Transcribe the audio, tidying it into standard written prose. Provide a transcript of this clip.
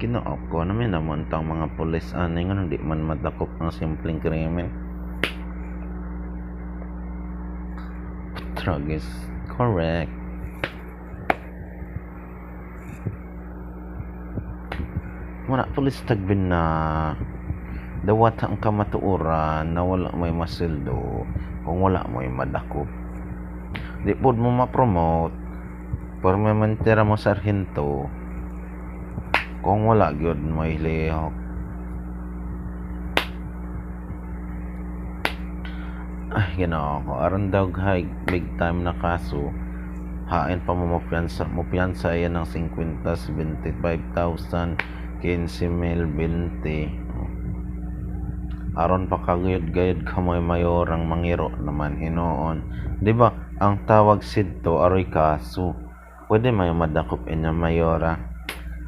kinaop ko namin naman tang mga pulis ani nga hindi man madakop ng simpleng krimen. Tragis. Correct. Wala pulis tagbin na dawat ang kamatuoran na wala may masildo kung wala may madakop. Di pod mo ma-promote permanentera mo sarhento kung wala gyud may lihok. Ay ginoo ko aron daw high big time na kaso hain pa mo piyansa yan ng 50, 75,000, 15,000, 20 aron pa kagayod-gayod ka may mayorang mangiro naman hinoon. Di ba ang tawag sidto aroy kaso pwede may madakop inya mayora